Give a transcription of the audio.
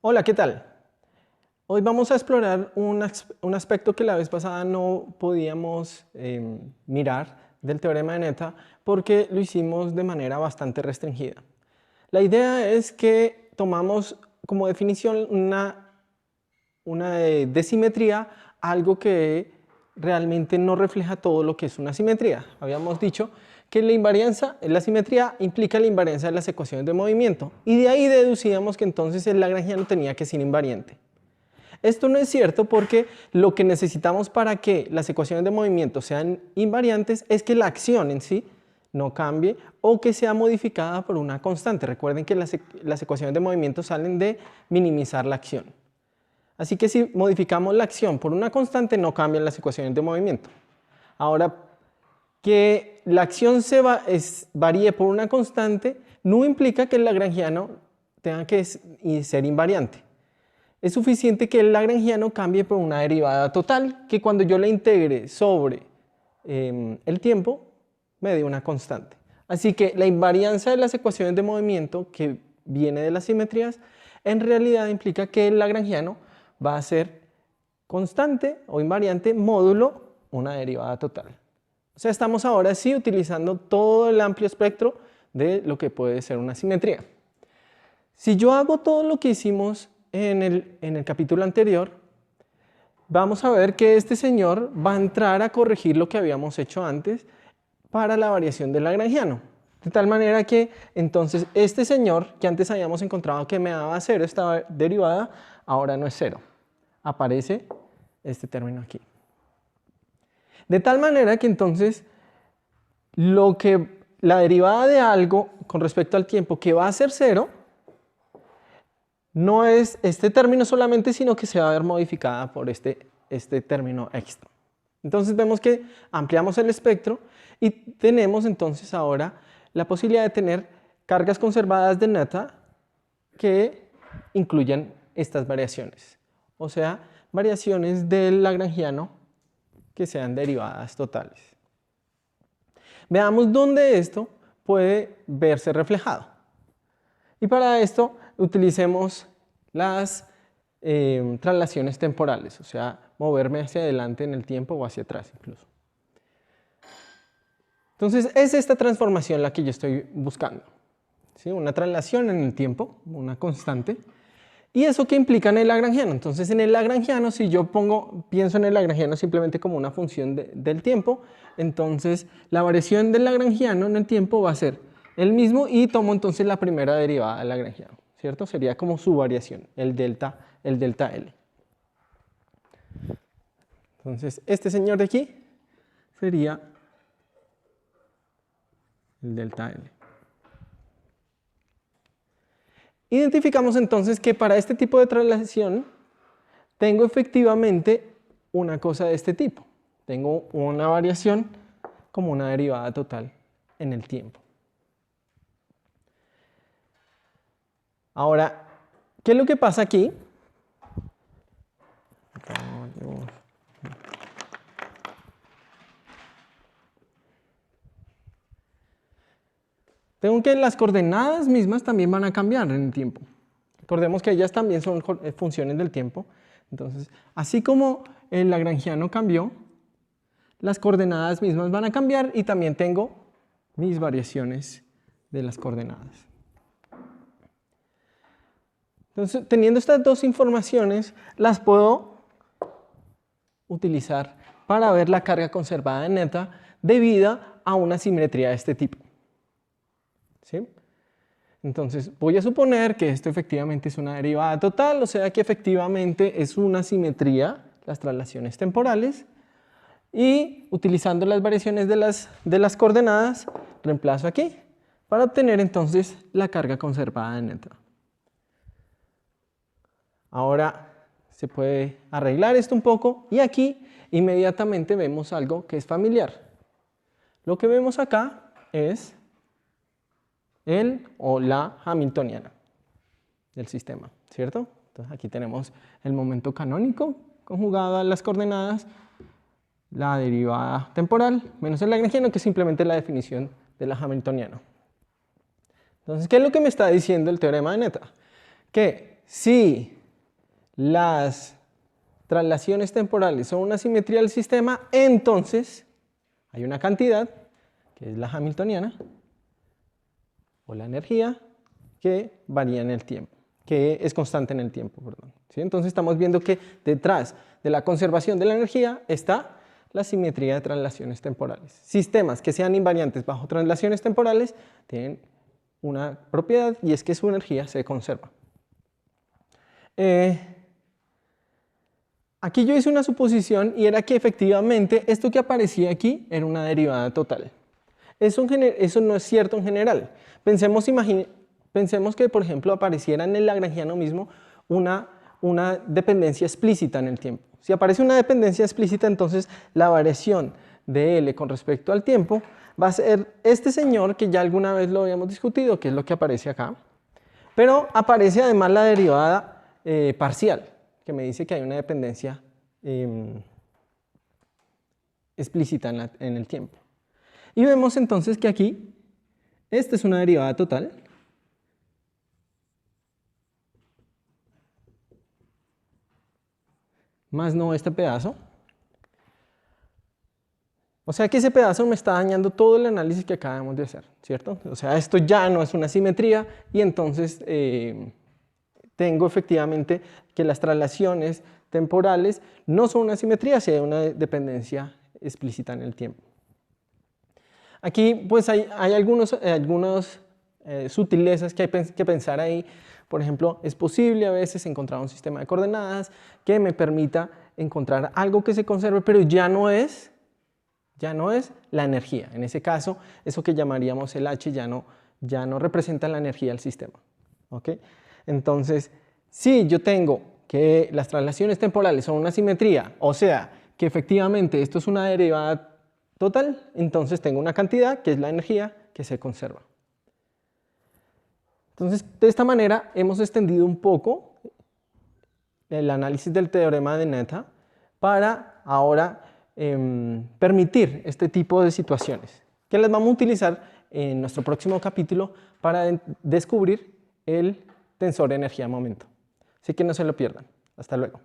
Hola, ¿qué tal? Hoy vamos a explorar un aspecto que la vez pasada no podíamos mirar del teorema de Neta porque lo hicimos de manera bastante restringida. La idea es que tomamos como definición una de simetría, algo que realmente no refleja todo lo que es una simetría. Habíamos dicho que la simetría implica la invariancia de las ecuaciones de movimiento y de ahí deducíamos que entonces el lagrangiano tenía que ser invariante. Esto no es cierto porque lo que necesitamos para que las ecuaciones de movimiento sean invariantes es que la acción en sí no cambie o que sea modificada por una constante. Recuerden que las ecuaciones de movimiento salen de minimizar la acción. Así que si modificamos la acción por una constante no cambian las ecuaciones de movimiento. Ahora, que la acción varíe por una constante no implica que el lagrangiano tenga que ser invariante. Es suficiente que el lagrangiano cambie por una derivada total que cuando yo la integre sobre el tiempo me dé una constante. Así que la invariancia de las ecuaciones de movimiento que viene de las simetrías en realidad implica que el lagrangiano va a ser constante o invariante módulo una derivada total. O sea, estamos ahora sí utilizando todo el amplio espectro de lo que puede ser una simetría. Si yo hago todo lo que hicimos en el capítulo anterior, vamos a ver que este señor va a entrar a corregir lo que habíamos hecho antes para la variación del lagrangiano. De tal manera que entonces este señor que antes habíamos encontrado que me daba 0, esta derivada, ahora no es 0. Aparece este término aquí. De tal manera que entonces la derivada de algo con respecto al tiempo que va a ser 0 no es este término solamente, sino que se va a ver modificada por este término extra. Entonces vemos que ampliamos el espectro y tenemos entonces ahora la posibilidad de tener cargas conservadas de Neta que incluyen estas variaciones. O sea, variaciones del lagrangiano que sean derivadas totales. Veamos dónde esto puede verse reflejado. Y para esto utilicemos las traslaciones temporales, o sea, moverme hacia adelante en el tiempo o hacia atrás incluso. Entonces, es esta transformación la que yo estoy buscando. ¿Sí? Una traslación en el tiempo, una constante. ¿Y eso qué implica en el lagrangiano? Entonces, en el lagrangiano, si yo pienso en el lagrangiano simplemente como una función del tiempo, entonces la variación del lagrangiano en el tiempo va a ser el mismo y tomo entonces la primera derivada del lagrangiano, ¿cierto? Sería como su variación, el delta L. Entonces, este señor de aquí sería el delta L. Identificamos entonces que para este tipo de traslación tengo efectivamente una cosa de este tipo. Tengo una variación como una derivada total en el tiempo. Ahora, ¿qué es lo que pasa aquí? Tengo que las coordenadas mismas también van a cambiar en el tiempo. Recordemos que ellas también son funciones del tiempo. Entonces, así como el lagrangiano cambió, las coordenadas mismas van a cambiar y también tengo mis variaciones de las coordenadas. Entonces, teniendo estas dos informaciones, las puedo utilizar para ver la carga conservada en Neta debida a una simetría de este tipo. ¿Sí? Entonces, voy a suponer que esto efectivamente es una derivada total, o sea que efectivamente es una simetría, las traslaciones temporales, y utilizando las variaciones de las coordenadas, reemplazo aquí para obtener entonces la carga conservada en Neta. Ahora se puede arreglar esto un poco y aquí inmediatamente vemos algo que es familiar. Lo que vemos acá es el o la hamiltoniana del sistema, ¿cierto? Entonces aquí tenemos el momento canónico conjugado a las coordenadas, la derivada temporal menos el lagrangiano, que es simplemente la definición de la hamiltoniana. Entonces, ¿qué es lo que me está diciendo el teorema de Neta? Que si las traslaciones temporales son una simetría del sistema, entonces hay una cantidad, que es la hamiltoniana, o la energía, que varía en el tiempo, que es constante en el tiempo, perdón. ¿Sí? Entonces estamos viendo que detrás de la conservación de la energía está la simetría de traslaciones temporales. Sistemas que sean invariantes bajo traslaciones temporales tienen una propiedad y es que su energía se conserva. Aquí yo hice una suposición y era que efectivamente esto que aparecía aquí era una derivada total. Eso no es cierto en general. Pensemos que, por ejemplo, apareciera en el lagrangiano mismo una dependencia explícita en el tiempo. Si aparece una dependencia explícita, entonces la variación de L con respecto al tiempo va a ser este señor que ya alguna vez lo habíamos discutido, que es lo que aparece acá, pero aparece además la derivada parcial, que me dice que hay una dependencia explícita en el tiempo. Y vemos entonces que aquí, esta es una derivada total, más no este pedazo. O sea que ese pedazo me está dañando todo el análisis que acabamos de hacer, ¿cierto? O sea, esto ya no es una simetría y entonces tengo efectivamente que las traslaciones temporales no son una simetría, si hay una dependencia explícita en el tiempo. Aquí pues hay algunas sutilezas que hay que pensar ahí. Por ejemplo, es posible a veces encontrar un sistema de coordenadas que me permita encontrar algo que se conserve, pero ya no es la energía. En ese caso, eso que llamaríamos el H ya no representa la energía del sistema. ¿Okay? Entonces, si yo tengo que las traslaciones temporales son una simetría, o sea, que efectivamente esto es una derivada total, entonces tengo una cantidad, que es la energía, que se conserva. Entonces, de esta manera hemos extendido un poco el análisis del teorema de Netta para ahora permitir este tipo de situaciones, que las vamos a utilizar en nuestro próximo capítulo para descubrir el tensor energía-momento. Así que no se lo pierdan. Hasta luego.